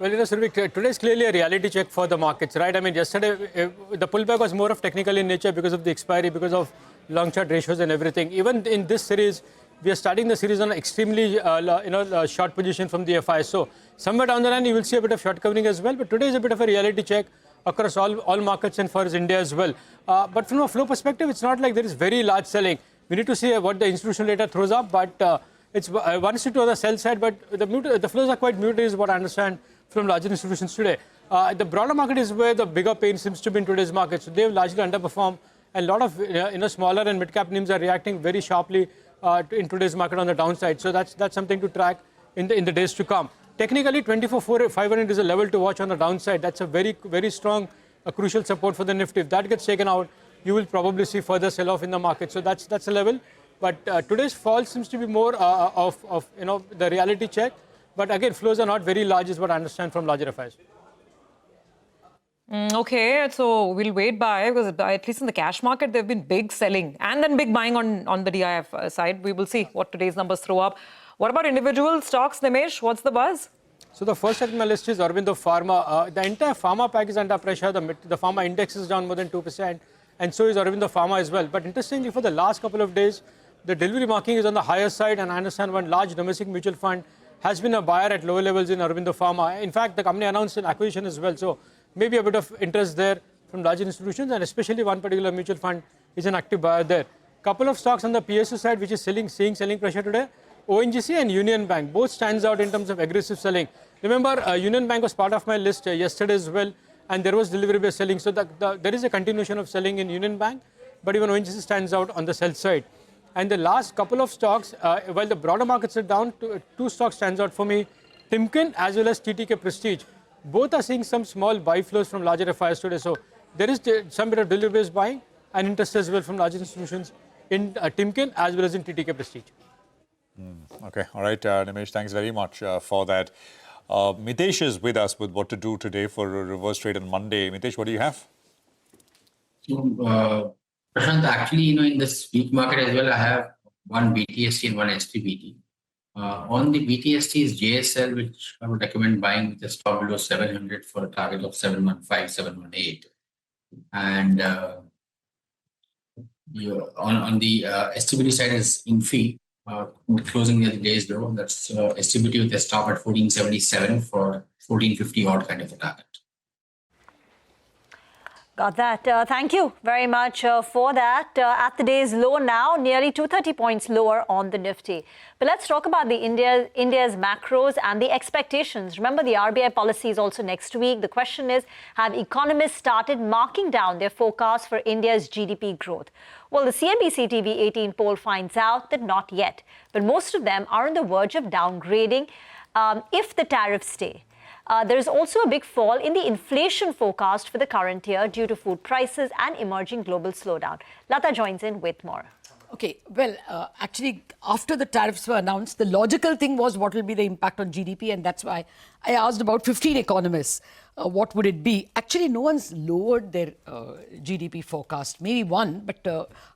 Well, Surabhi, today is clearly a reality check for the markets, right? I mean, yesterday the pullback was more of technical in nature because of the expiry, because of long chart ratios and everything. Even in this series, we are starting the series on an extremely short position from the FI. So somewhere down the line, you will see a bit of short covering as well. But today is a bit of a reality check across all markets and for India as well. But from a flow perspective, it's not like there is very large selling. We need to see what the institutional data throws up. But it's 1:2 on the sell side. But the flows are quite muted, is what I understand from larger institutions today. The broader market is where the bigger pain seems to be in today's market. So they've largely underperformed. And a lot of smaller and mid-cap names are reacting very sharply in today's market on the downside. So that's something to track in the days to come. Technically, 24,500 is a level to watch on the downside. That's a very, very strong, crucial support for the Nifty. If that gets taken out, you will probably see further sell-off in the market. So that's a level. But today's fall seems to be more of the reality check. But again, flows are not very large, is what I understand from larger FIs. Okay, so we'll wait by, because at least in the cash market, there have been big selling and then big buying on the DIF side. We will see what today's numbers throw up. What about individual stocks, Nimesh? What's the buzz? So the first on my list is Aurobindo Pharma. The entire Pharma pack is under pressure. The Pharma index is down more than 2%, and so is Aurobindo Pharma as well. But interestingly, for the last couple of days, the delivery marking is on the higher side, and I understand one large domestic mutual fund has been a buyer at lower levels in Aurobindo Pharma. In fact, the company announced an acquisition as well. So maybe a bit of interest there from larger institutions, and especially one particular mutual fund is an active buyer there. Couple of stocks on the PSU side which is seeing selling pressure today. ONGC and Union Bank both stands out in terms of aggressive selling. Remember, Union Bank was part of my list yesterday as well, and there was delivery-based selling. So there is a continuation of selling in Union Bank, but even ONGC stands out on the sell side. And the last couple of stocks, while the broader markets are down, two stocks stands out for me, Timken as well as TTK Prestige. Both are seeing some small buy flows from larger FIs today. So there is some bit of delivery-based buying and interest as well from larger institutions in Timken as well as in TTK Prestige. Okay. All right, Nimesh, thanks very much for that. Mitesh is with us with what to do today for a reverse trade on Monday. Mitesh, what do you have? So, Prashant, actually, in this week market as well, I have one BTST and one STBT. On the BTST is JSL, which I would recommend buying with a stop below 700 for a target of 715, 718. And on the STBT side is Infi, closing near the day's low. That's STBT with a stop at 1477 for 1450 odd kind of a target. Got that. Thank you very much for that. At the day's low now, nearly 230 points lower on the Nifty. But let's talk about the India's macros and the expectations. Remember, the RBI policy is also next week. The question is, have economists started marking down their forecast for India's GDP growth? Well, the CNBC-TV18 poll finds out that not yet. But most of them are on the verge of downgrading if the tariffs stay. There is also a big fall in the inflation forecast for the current year due to food prices and emerging global slowdown. Lata joins in with more. Okay, well, actually, after the tariffs were announced, the logical thing was what will be the impact on GDP, and that's why I asked about 15 economists. What would it be? Actually, no one's lowered their GDP forecast. Maybe one, but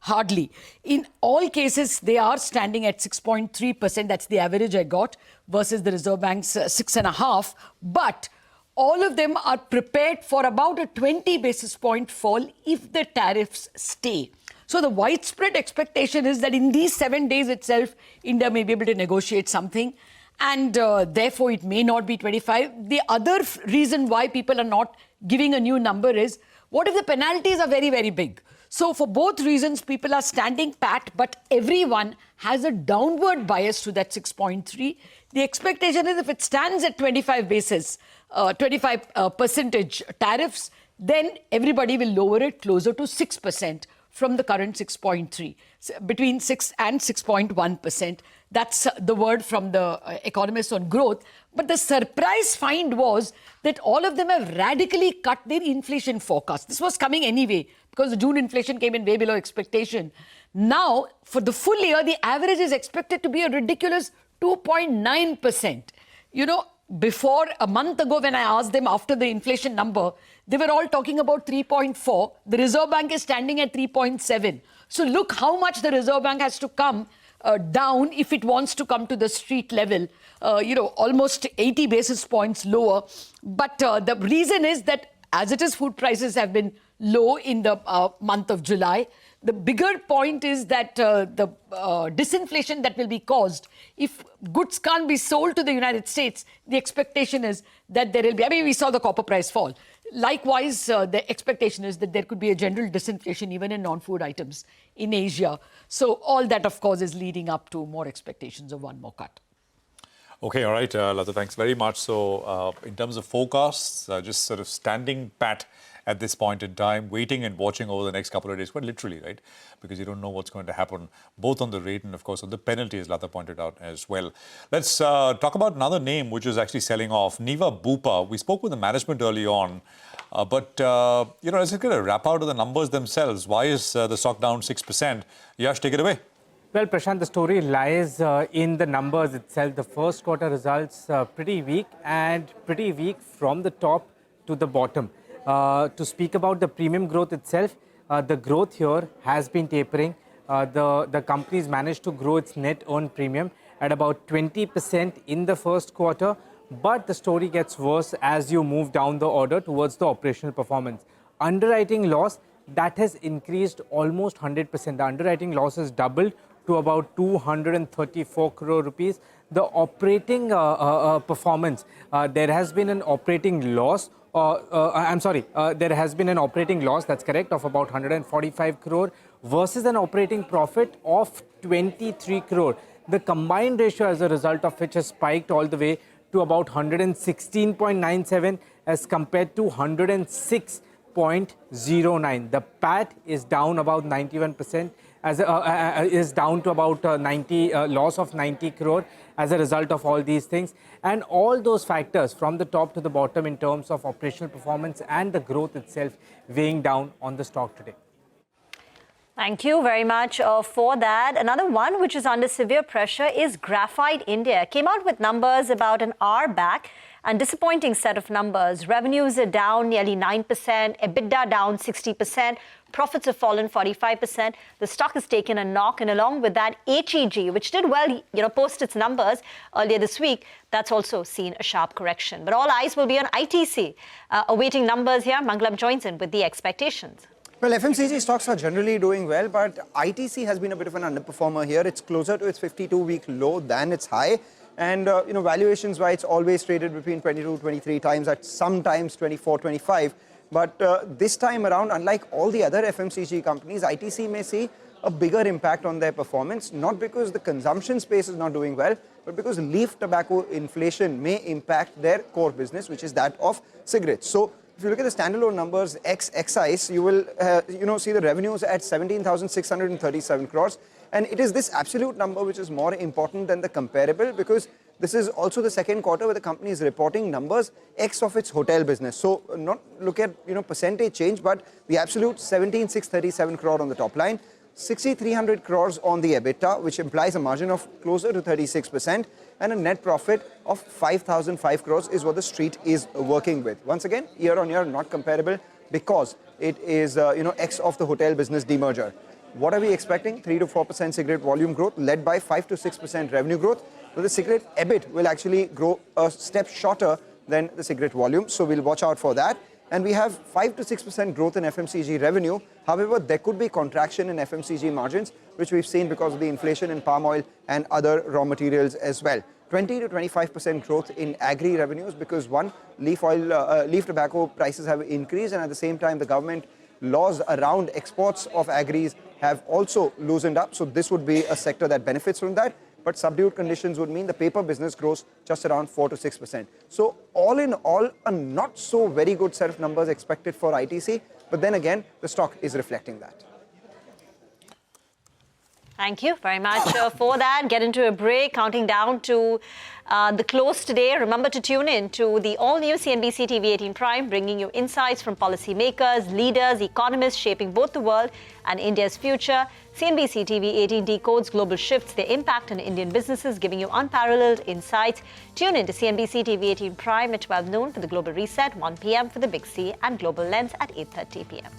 hardly. In all cases, they are standing at 6.3%. That's the average I got, versus the Reserve Bank's 6.5%. But all of them are prepared for about a 20 basis point fall if the tariffs stay. So the widespread expectation is that in these 7 days itself, India may be able to negotiate something, and therefore it may not be 25. The other reason why people are not giving a new number is, what if the penalties are very, very big? So for both reasons, people are standing pat, but everyone has a downward bias to that 6.3. The expectation is if it stands at 25% tariffs, then everybody will lower it closer to 6% from the current 6.3, between 6 and 6.1%. That's the word from the economists on growth. But the surprise find was that all of them have radically cut their inflation forecast. This was coming anyway because the June inflation came in way below expectation. Now, for the full year, the average is expected to be a ridiculous 2.9%. You know, before a month ago, when I asked them after the inflation number, they were all talking about 3.4. The Reserve Bank is standing at 3.7. So look how much the Reserve Bank has to come down if it wants to come to the street level, almost 80 basis points lower. But the reason is that as it is, food prices have been low in the month of July. The bigger point is that the disinflation that will be caused if goods can't be sold to the United States, the expectation is that there will be, we saw the copper price fall. Likewise, the expectation is that there could be a general disinflation even in non-food items in Asia. So all that, of course, is leading up to more expectations of one more cut. Okay, all right, Lata, thanks very much. So in terms of forecasts, just sort of standing pat at this point in time, waiting and watching over the next couple of days, quite literally, right? Because you don't know what's going to happen, both on the rate and, of course, on the penalty, as Lata pointed out as well. Let's talk about another name which is actually selling off, Niva Bupa. We spoke with the management early on, but let's just get a wrap out of the numbers themselves. Why is the stock down 6%? Yash, take it away. Well, Prashant, the story lies in the numbers itself. The first quarter results pretty weak from the top to the bottom. To speak about the premium growth itself, the growth here has been tapering. The company's managed to grow its net earned premium at about 20% in the first quarter, but the story gets worse as you move down the order towards the operational performance. Underwriting loss, that has increased almost 100%. The underwriting loss has doubled to about 234 crore rupees. The operating performance, there has been an operating loss. There has been an operating loss, that's correct, of about 145 crore versus an operating profit of 23 crore. The combined ratio as a result of which has spiked all the way to about 116.97 as compared to 106.09. The PAT is down about 91%, is down to about loss of 90 crore as a result of all these things. And all those factors from the top to the bottom in terms of operational performance and the growth itself weighing down on the stock today. Thank you very much for that. Another one which is under severe pressure is Graphite India. Came out with numbers about an hour back, and disappointing set of numbers. Revenues are down nearly 9%, EBITDA down 60%, profits have fallen 45%. The stock has taken a knock, and along with that, HEG, which did well, post its numbers earlier this week, that's also seen a sharp correction. But all eyes will be on ITC. Awaiting numbers here, Mangalam joins in with the expectations. Well, FMCG stocks are generally doing well, but ITC has been a bit of an underperformer here. It's closer to its 52-week low than its high. And, valuations-wise, it's always traded between 22, 23 times, at sometimes 24, 25. But this time around, unlike all the other FMCG companies, ITC may see a bigger impact on their performance, not because the consumption space is not doing well, but because leaf tobacco inflation may impact their core business, which is that of cigarettes. So, if you look at the standalone numbers, ex-excise, you will see the revenues at 17,637 crores. And it is this absolute number which is more important than the comparable, because this is also the second quarter where the company is reporting numbers ex of its hotel business. So not look at percentage change, but the absolute 17,637 crore on the top line, 6,300 crores on the EBITDA, which implies a margin of closer to 36%, and a net profit of 5,005 crores is what the street is working with. Once again, year on year, not comparable because it is, ex of the hotel business demerger. What are we expecting? 3 to 4% cigarette volume growth, led by 5 to 6% revenue growth. But the cigarette EBIT will actually grow a step shorter than the cigarette volume. So we'll watch out for that. And we have 5 to 6% growth in FMCG revenue. However, there could be contraction in FMCG margins, which we've seen because of the inflation in palm oil and other raw materials as well. 20 to 25% growth in agri revenues because leaf tobacco prices have increased, and at the same time, the government laws around exports of agris have also loosened up. So this would be a sector that benefits from that. But subdued conditions would mean the paper business grows just around 4 to 6%. So all in all, a not so very good set of numbers expected for ITC. But then again, the stock is reflecting that. Thank you very much for that. Get into a break, counting down to the close today. Remember to tune in to the all-new CNBC TV18 Prime, bringing you insights from policymakers, leaders, economists shaping both the world and India's future. CNBC TV18 decodes global shifts, their impact on Indian businesses, giving you unparalleled insights. Tune in to CNBC TV18 Prime at 12 noon for the Global Reset, 1 p.m. for the Big C, and Global Lens at 8:30 p.m.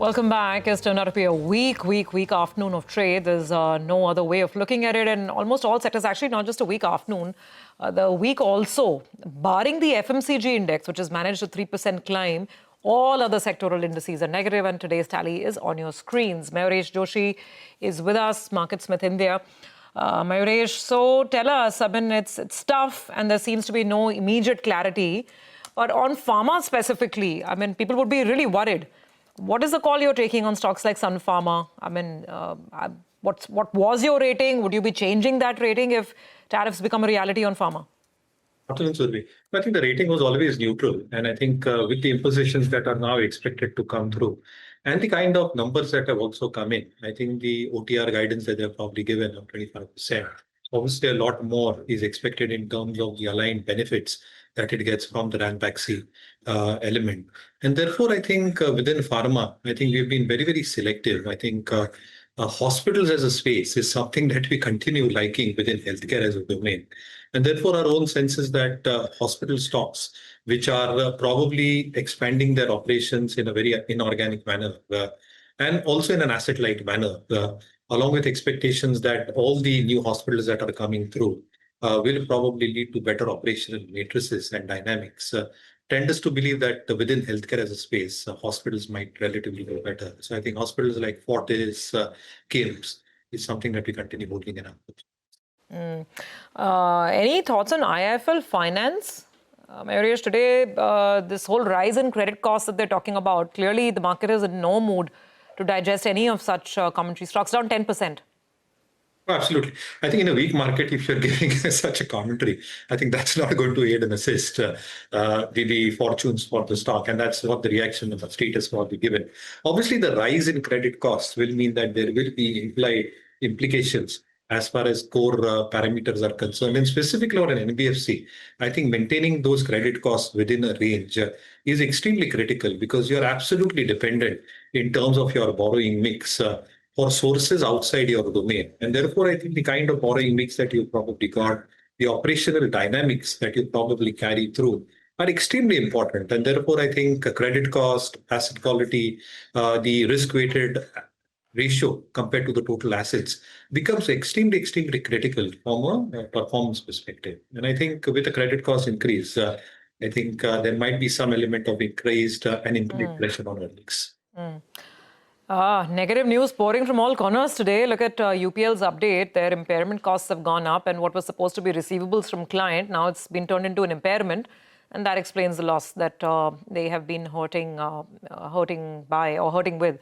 Welcome back. It's turned out to be a weak afternoon of trade. There's no other way of looking at it in almost all sectors. Actually, not just a weak afternoon. The week also, barring the FMCG index, which has managed a 3% climb, all other sectoral indices are negative, and today's tally is on your screens. Mayuresh Joshi is with us, Market Smith India. Mayuresh, so tell us, I mean, it's tough and there seems to be no immediate clarity. But on pharma specifically, I mean, people would be really worried. What is the call you're taking on stocks like Sun Pharma? I mean, what was your rating? Would you be changing that rating if tariffs become a reality on pharma? Absolutely. I think the rating was always neutral. And I think with the impositions that are now expected to come through and the kind of numbers that have also come in, I think the OTR guidance that they've probably given of 25%, obviously a lot more is expected in terms of the aligned benefits that it gets from the Ranbaxy element. And therefore, I think within pharma, I think we've been very, very selective. I think hospitals as a space is something that we continue liking within healthcare as a domain. And therefore, our own sense is that hospital stocks, which are probably expanding their operations in a very inorganic manner, and also in an asset-light manner, along with expectations that all the new hospitals that are coming through will probably lead to better operational matrices and dynamics, tend us to believe that within healthcare as a space, hospitals might relatively do better. So I think hospitals like Fortis, KIMS is something that we continue holding in our. Any thoughts on IIFL Finance? Mariusz, today, this whole rise in credit costs that they're talking about, clearly the market is in no mood to digest any of such commentary. Stocks down 10%. Absolutely. I think in a weak market, if you're giving such a commentary, I think that's not going to aid and assist the fortunes for the stock. And that's what the reaction of the street has probably given. Obviously, the rise in credit costs will mean that there will be implications as far as core parameters are concerned. And specifically on an NBFC, I think maintaining those credit costs within a range is extremely critical because you're absolutely dependent in terms of your borrowing mix for sources outside your domain. And therefore, I think the kind of borrowing mix that you probably got, the operational dynamics that you probably carry through are extremely important. And therefore, I think credit cost, asset quality, the risk-weighted ratio compared to the total assets becomes extremely critical from a performance perspective. And I think with the credit cost increase, I think there might be some element of increased and implied pressure on earnings. Negative news pouring from all corners today. Look at UPL's update. Their impairment costs have gone up, and what was supposed to be receivables from client, now it's been turned into an impairment, and that explains the loss that they have been hurting with.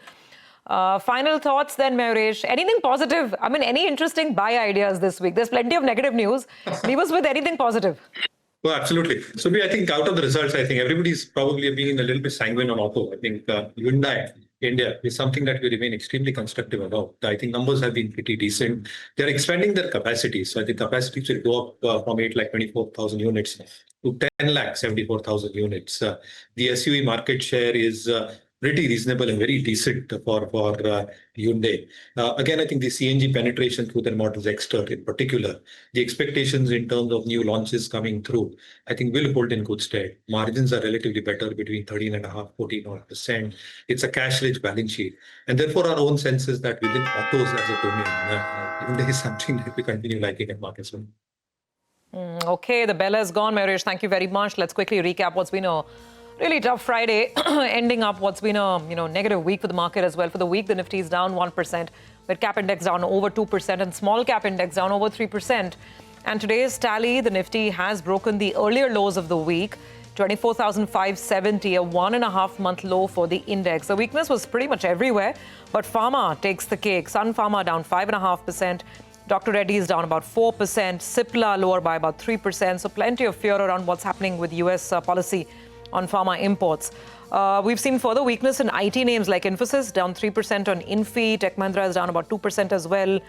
Final thoughts then, Mariusz. Anything positive? I mean, any interesting buy ideas this week? There's plenty of negative news. Leave us with anything positive. Well, absolutely. So I think out of the results, I think everybody's probably being a little bit sanguine on auto. I think Hyundai India is something that we remain extremely constructive about. I think numbers have been pretty decent. They're expanding their capacity. So I think capacities will go up from 8,24,000 units to 10,74,000 units. The SUV market share is pretty reasonable and very decent for Hyundai. Again, I think the CNG penetration through their models Exter in particular, the expectations in terms of new launches coming through, I think will hold in good stead. Margins are relatively better between 13.5%, 14%. It's a cash-rich balance sheet. And therefore, our own sense is that within autos as a domain, Hyundai is something that we continue liking in markets. Okay, the bell has gone, Mariusz. Thank you very much. Let's quickly recap what's been a really tough Friday, ending up what's been a negative week for the market as well. For the week, the Nifty is down 1%, with cap index down over 2% and small cap index down over 3%. And today's tally, the Nifty has broken the earlier lows of the week, 24,570, a 1.5-month low for the index. The weakness was pretty much everywhere, but Pharma takes the cake. Sun Pharma down 5.5%. Dr. Reddy's down about 4%. Cipla lower by about 3%. So plenty of fear around what's happening with US policy on pharma imports. We've seen further weakness in IT names like Infosys, down 3% on Infi. Tech Mahindra is down about 2% as well.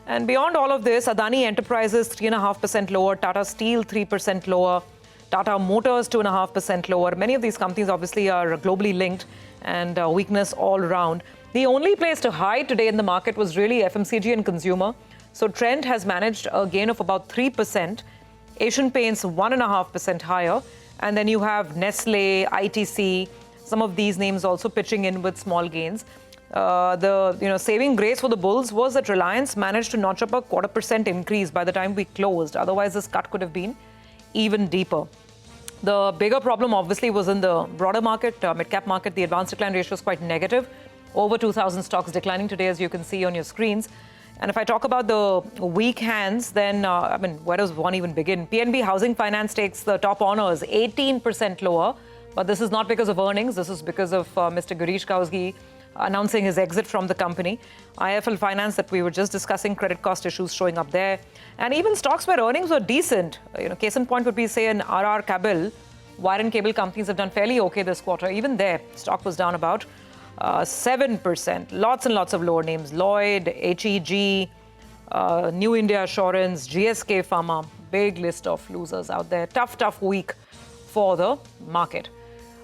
And beyond all of this, Adani Enterprises 3.5% lower, Tata Steel 3% lower, Tata Motors 2.5% lower. Many of these companies obviously are globally linked and weakness all around. The only place to hide today in the market was really FMCG and consumer. So Trent has managed a gain of about 3%, Asian Paints 1.5% higher. And then you have Nestle, ITC, some of these names also pitching in with small gains. The saving grace for the bulls was that Reliance managed to notch up a 0.25% increase by the time we closed. Otherwise, this cut could have been even deeper. The bigger problem obviously was in the broader market, mid-cap market. The advanced decline ratio is quite negative. Over 2,000 stocks declining today, as you can see on your screens. And if I talk about the weak hands, then, where does one even begin? PNB Housing Finance takes the top honors, 18% lower. But this is not because of earnings. This is because of Mr. Girish Kousgi announcing his exit from the company. IIFL Finance that we were just discussing, credit cost issues showing up there. And even stocks where earnings were decent. Case in point would be, say, an RR Kabel. Wire and cable companies have done fairly okay this quarter. Even there, stock was down about 7%. Lots and lots of lower names. Lloyd, HEG, New India Assurance, GSK Pharma. Big list of losers out there. Tough week for the market.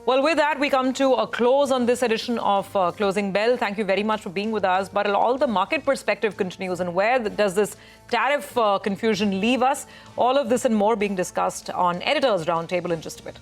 Well, with that, we come to a close on this edition of Closing Bell. Thank you very much for being with us. But all the market perspective continues. And where does this tariff confusion leave us? All of this and more being discussed on Editor's Roundtable in just a bit.